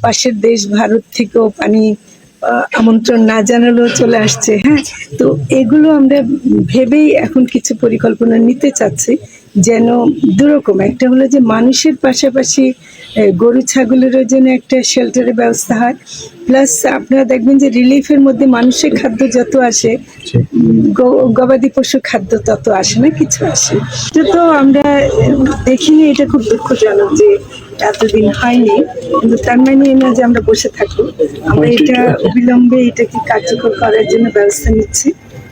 পাশের দেশ ভারত থেকেও পানি আমন্ত্রণ না জানালেও চলে আসছে। হ্যাঁ, তো এগুলো আমরা ভেবেই এখন কিছু পরিকল্পনা নিতে চাচ্ছি, যেন দুরকম, একটা হলো যে মানুষের পাশাপাশি গরু ছাগলেরও যেন একটা শেল্টারের ব্যবস্থা হয়, প্লাস আপনারা দেখবেন যে রিলিফের মধ্যে মানুষের খাদ্য যত আসে, গবাদি পশু খাদ্য তত আসে না, কিছু আসে। এটা তো আমরা দেখিনি, এটা খুব দুঃখজনক যে এতদিন হয়নি, কিন্তু তার মানে না যে আমরা বসে থাকবো। আমরা এটা অবিলম্বে এটাকে কার্যকর করার জন্য ব্যবস্থা নিচ্ছি,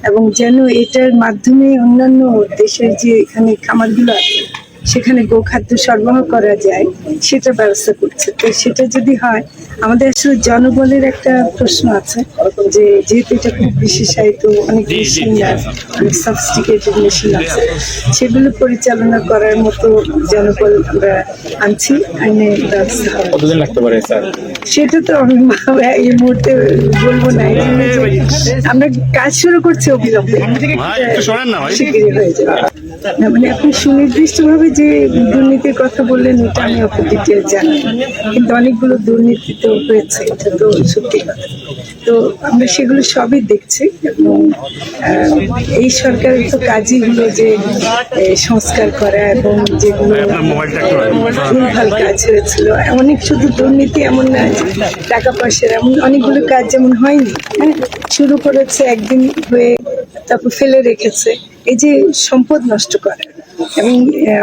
এবং যেন এটার মাধ্যমে অন্যান্য দেশের যে এখানে খামারগুলো আছে সেখানে গোখাদ্য সরবরাহ করা যায় সেটা ব্যবস্থা করছে। তো সেটা যদি হয়, আমাদের আসলে জনবলের একটা প্রশ্ন আছে, যে যেহেতু এটা খুব বিশেষায়িত, অনেক মেশিন, অনেক সফিস্টিকেটেড মেশিন আছে, সেগুলো পরিচালনা করার মতো জনবল আমরা আনছি, আইনে ব্যবস্থা। কতদিন লাগতে পারে স্যার? সেটা তো আমি এই মুহূর্তে বলবো না। আমরা কাজ শুরু করছি অবিলম্বে, শিগগিরই হয়ে যাবে। মানে আপনি সুনির্দিষ্টভাবে যে দুর্নীতির কথা বললেন, ওটা আমি অত ডিটেল জানি, কিন্তু অনেকগুলো দুর্নীতি তো হয়েছে, এটা তো সত্যি কথা। তো আমরা সেগুলো সবই দেখছি, এবং এই সরকারের তো কাজই হলো যে সংস্কার করা, এবং যেগুলো ভুলভাল কাজ হয়েছিল, অনেক শুধু দুর্নীতি এমন না, টাকা পয়সার এমন অনেকগুলো কাজ যেমন হয়নি, হ্যাঁ, শুরু করেছে একদিন হয়ে তারপর ফেলে রেখেছে, এই যে সম্পদ নষ্ট করা। এবং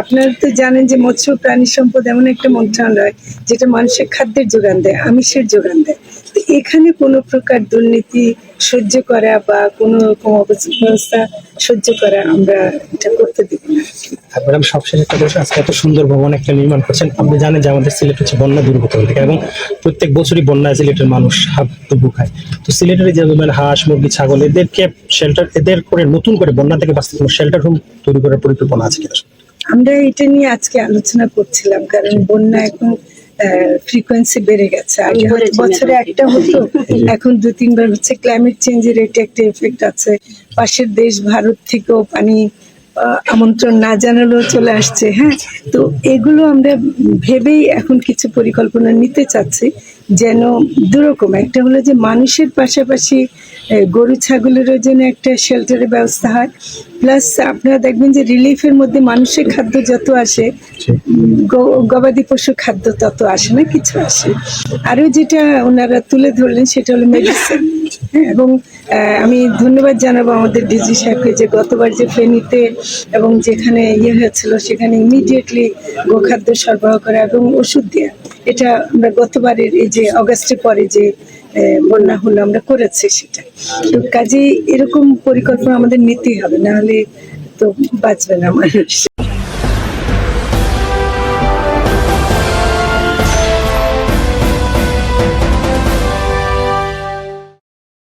আপনারা তো জানেন যে মৎস্য প্রাণী সম্পদ এমন একটা মন্ত্রণালয় যেটা মানুষের খাদ্যের যোগান দেয়, আমিষের যোগান দেয়। তো এখানে কোনো প্রকার দুর্নীতি সহ্য করা বা কোনো রকম অবস্থা সহ্য করা আমরা এটা করতে দিব না। ম্যাডাম, সবশেষে একটা প্রশ্ন, আজকে এত সুন্দর ভবন একটা নির্মাণ করছেন, আপনি জানেন যে আমাদের সিলেট হচ্ছে বন্যা দুর্গত এলাকা, এবং প্রত্যেক বছরই বন্যায় সিলেটের মানুষ হাবুডুবু খায়। তো সিলেটের যে হাঁস, মুরগি, ছাগল, এদেরকে শেল্টার, এদের করে নতুন করে বন্যা থেকে বাঁচতে কোনো শেল্টার হোম তৈরি করার পরিকল্পনা আছে কিনা? আমরা এটা নিয়ে আজকে আলোচনা করছিলাম, কারণ বন্যা এখন ফ্রিকোয়েন্সি বেড়ে গেছে। আগে হয়তো বছরে একটা হতো, এখন 2-3 বার হচ্ছে। ক্লাইমেট চেঞ্জের এটা একটা এফেক্ট আছে। পাশের দেশ ভারত থেকেও পানি আমন্ত্রণ না জানালেও চলে আসছে। হ্যাঁ, তো এগুলো আমরা ভেবেই এখন কিছু পরিকল্পনা নিতে চাচ্ছি, যেন দুরকম, একটা হলো যে মানুষের পাশাপাশি গরু ছাগলেরও যেন একটা শেল্টারের ব্যবস্থা হয়, প্লাস আপনারা দেখবেন যে রিলিফের মধ্যে মানুষের খাদ্য যত আসে, গবাদি পশু খাদ্য তত আসে না, কিছু আসে। আরও যেটা ওনারা তুলে ধরলেন সেটা হলো মেডিসিন। হ্যাঁ, এবং আমি ধন্যবাদ জানাবো আমাদের ডিজি সাহেবকে, যে গতবার যে ফেনীতে এবং যেখানে হয়েছিল সেখানে ইমিডিয়েটলি গোখাদ্য সরবরাহ করা এবং ওষুধ দেওয়া, এটা আমরা গতবারের এই যে অগাস্টের পরে যে বন্যা হলো আমরা করেছি সেটা। তো কাজে এরকম পরিকল্পনা আমাদের নিতেই হবে, নাহলে তো বাঁচবে না মানুষ।